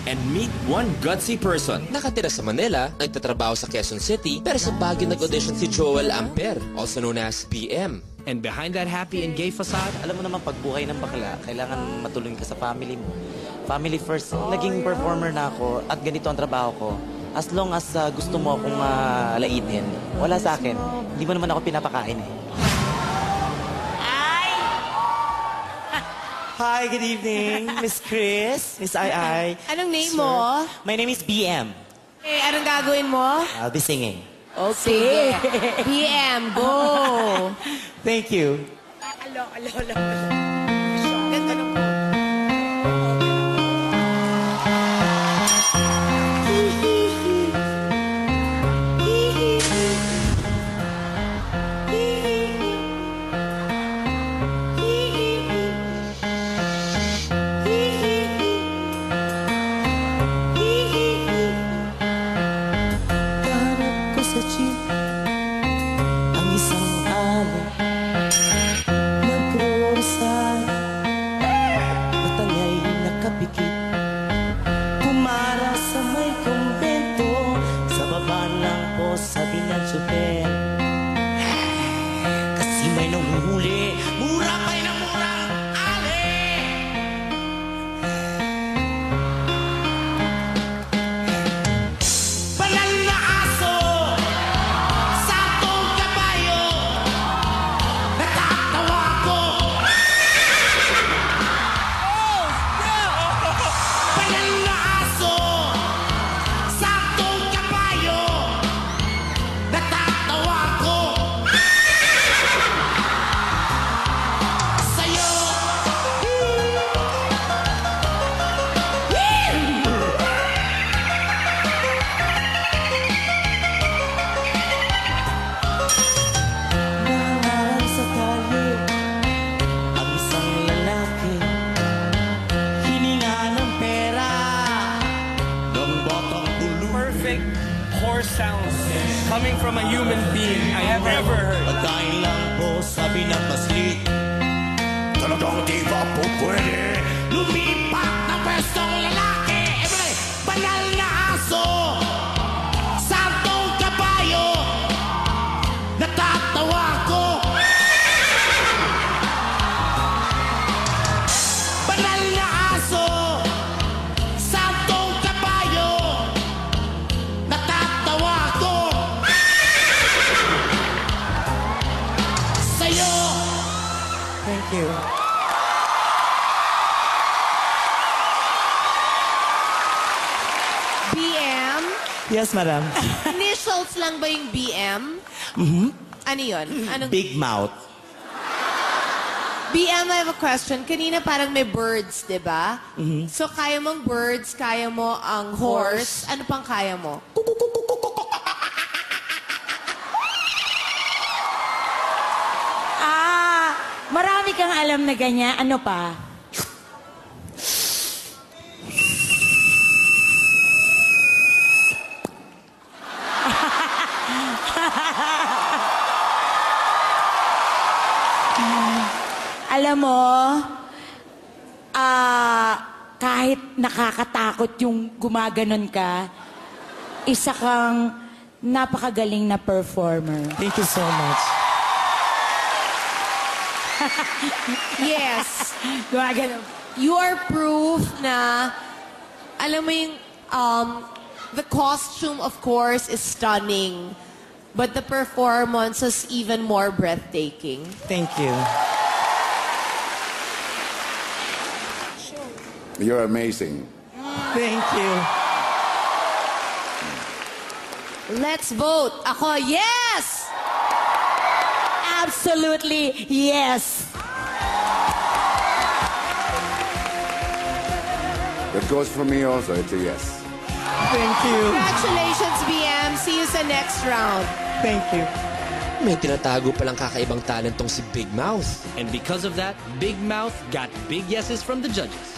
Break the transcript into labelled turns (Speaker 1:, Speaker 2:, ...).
Speaker 1: and meet one gutsy person.
Speaker 2: Nakatira sa Manila, nagtatrabaho sa Quezon City, pero sa Baguio nag-audition si Joel Amper, also known as BM.
Speaker 1: And behind that happy and gay facade,
Speaker 3: Alam mo naman, pag buhay ng bakla, kailangan matulungan ka sa family mo. Family first. Naging performer na ako at ganito ang trabaho ko. As long as gusto mo akong laitin, wala sa akin. Hindi mo naman ako pinapakain eh. Hi, good evening, Miss Chris, Miss Ai.
Speaker 4: Anong name
Speaker 3: Sir.
Speaker 4: mo?
Speaker 3: My name is BM.
Speaker 4: Eh, anong gagawin mo?
Speaker 3: I'll be singing.
Speaker 4: Okay. BM, go!
Speaker 3: Thank you.
Speaker 4: Ganda ng
Speaker 3: Ang isang ali nagprorasal, matangay nakapikit, pumara sa may kumbento, sa baba ng po sabi ng super, kasi may nanguhuli, mura pa'y na murang ali. Banal na aso sa tong kabayo, natatawa ko. Banal na aso sa tong kabayo, natatawa ko. Sa'yo. Naharap sa kalye ang isang lalaki, hininga ng pera ng batang tuloy.
Speaker 1: perfect horse sounds coming from a human being I have ever heard.
Speaker 3: Pagkain lang po sabi ng paslit, talagang di ba po pwede lumipat ng pwestong lalaki? Everybody, banal na aso, santong kabayo, natatawa ko. Banal na aso, santong kabayo, natatawa ko. Sa'yo. Thank you.
Speaker 4: BM?
Speaker 3: Yes, madam.
Speaker 4: Initials lang ba yung BM? Ano yun? Anong...
Speaker 3: Big mouth.
Speaker 4: BM, I have a question. Kanina parang may birds, di ba? So, kaya mong birds, kaya mo ang horse. Ano pang kaya mo?
Speaker 5: Marami kang alam na ganyan. Ano pa? Alam mo, kahit nakakatakot yung gumaganon ka, isa kang napakagaling na performer.
Speaker 3: Thank you so much.
Speaker 4: Yes.
Speaker 5: Gumaganon.
Speaker 4: You are proof na, alam mo yung, the costume, of course, is stunning. But the performance is even more breathtaking.
Speaker 3: Thank you.
Speaker 6: You're amazing.
Speaker 3: Thank you.
Speaker 4: Let's vote. Ako, yes!
Speaker 5: Absolutely, yes.
Speaker 6: That goes for me also. It's a yes.
Speaker 3: Thank you.
Speaker 4: Congratulations, BM. See you sa next round.
Speaker 3: Thank you.
Speaker 2: May tinatago palang kakaibang talent tong si Big Mouth.
Speaker 1: And because of that, Big Mouth got big yeses from the judges.